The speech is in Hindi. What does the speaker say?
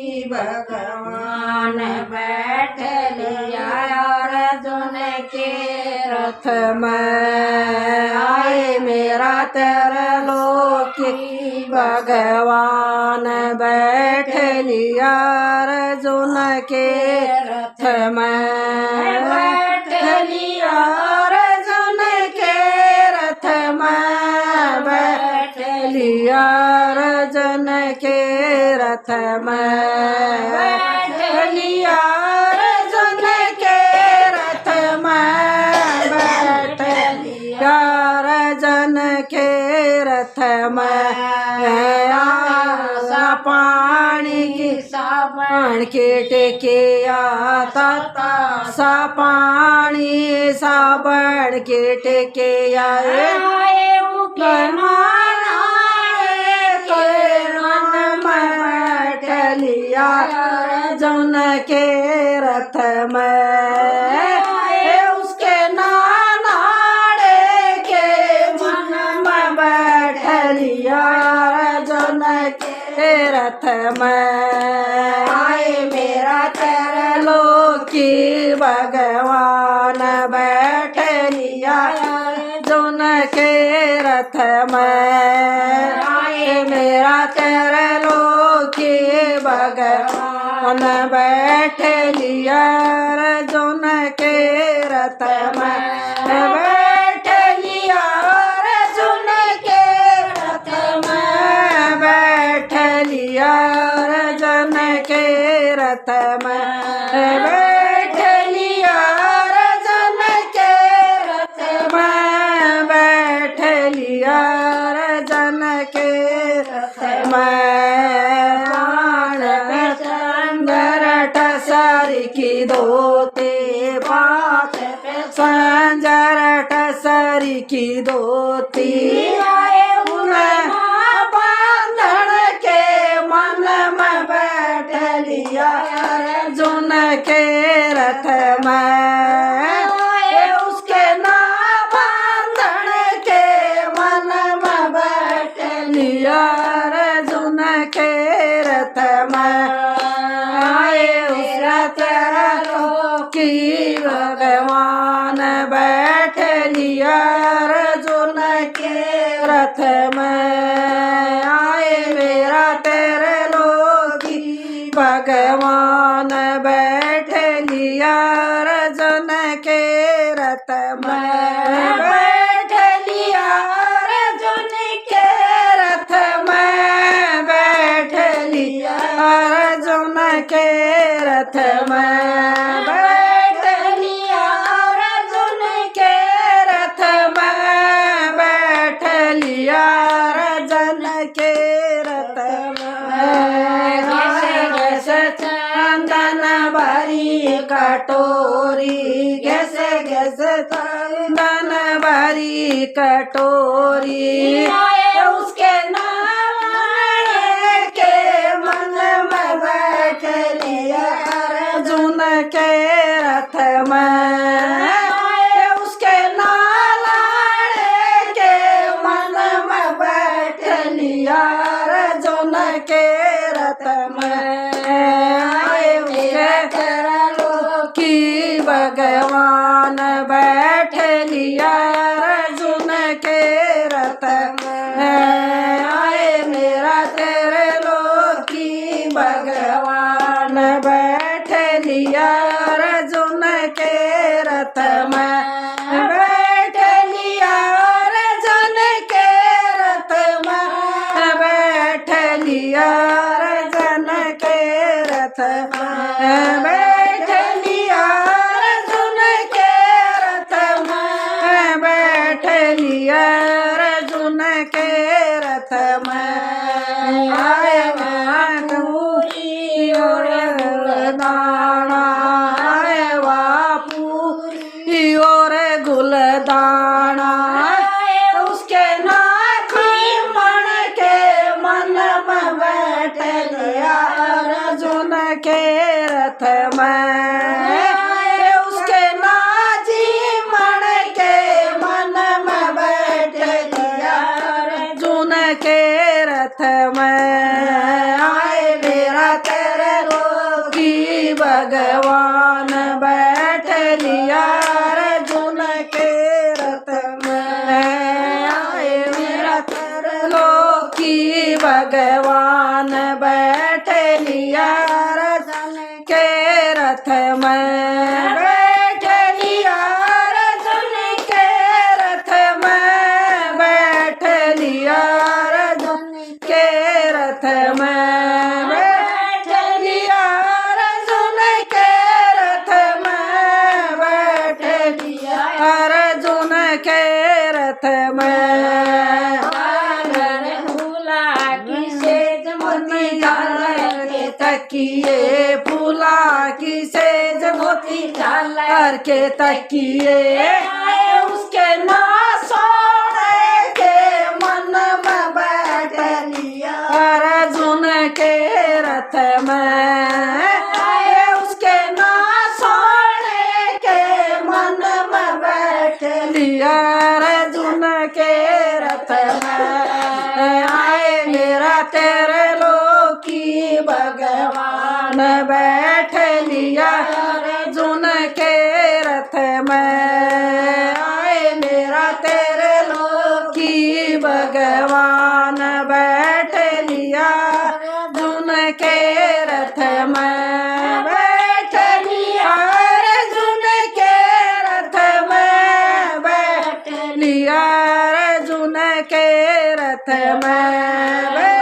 भगवान बैठ लिया अर्जुन के रथ में। आए मेरा त्रिलोकी भगवान बैठ लिया अर्जुन के रथ में। बैठ लिया अर्जुन के रथ में। बैठ लिया अर्जुन के रथ में। बैठ लिया अर्जुन के रथ में। बैठ लिया अर्जुन के रथ में। सापाण के टेके आता सा पानी साबण के टेके आए मुके लिया अर्जुन के रथ में। उसके नानाड़े के मन में बैठ लिया अर्जुन के रथ में। आए मेरा त्रिलोकी भगवान बैठ लिया अर्जुन के रथ में। आए मेरा त्रिलोकी भगवान बैठ लिया अर्जुन के रथ में। बैठ लिया अर्जुन के रथ में। बैठ लिया अर्जुन के रथ में। बैठ लिया अर्जुन के रथ में। बैठ लिया अर्जुन के रथ में। टसरी की धोते बात संजर टसरी की धोती। बांधन के मन में बैठ लिया अर्जुन के रथ में। उसके ना बांधन के मन में बैठ लिया अर्जुन के रथ में। त्रिलोकी भगवान बैठ लिया अर्जुन के रथ में। आए मेरा त्रिलोकी भगवान बैठ लिया अर्जुन के रथ में। बैठ लिया अर्जुन के रथ में। बैठ लिया अर्जुन के रथ में। बैठ लिया अर्जुन के रथ में। बैठ लिया अर्जुन के रथ में। घसे चंदन भरी कटोरी घसे घसे चंदन भरी कटोरी। उसके के रथ में। उसके नालाड़े के मन में बैठ लिया अर्जुन के रथ में। आए उसके त्रिलोकी भगवान बैठ लिया अर्जुन के रथ में। आए मेरा त्रिलोकी भगवान बैठ लिया अर्जुन के रथ में। बैठ लिया अर्जुन के रथ में। बैठ लिया अर्जुन के रथ में। बैठ लिया अर्जुन के रथ में। बैठ लिया अर्जुन के रथ में। आए पूरी और दाना और गुलदाना। उसके नाखी मन के मन में बैठ लिया अर्जुन के रथ में। उसके नाजी मन के मन में बैठ लिया अर्जुन के रथ में। आए मेरा तेरे भगवान बैठ लिया अर्जुन के रथ में। आए मेरा त्रिलोकी भगवान बैठ लिया अर्जुन के रथ में। बैठ लिया अर्जुन के रथ में। बैठ लिया अर्जुन के रथ में। बैठ लिया अर्जुन के रथ में। बैठ लिया अर्जुन के रथ में। फूला की सेज मोती झालर के तकिए। फूला की सेज मोती झालर के तकिए। उसके ना सोने के मन में बैठ लिया अर्जुन के रथ में। उसके ना सोने के मन में बैठ लिया अर्जुन के रथ में। आए मेरा त्रिलोकी भगवान बैठ लिया अर्जुन के रथ में। आए मेरा त्रिलोकी भगवान बैठ लिया अर्जुन के रथ में। बैठ लिया अर्जुन के रथ में। बैठ लिया अर्जुन के रथ में।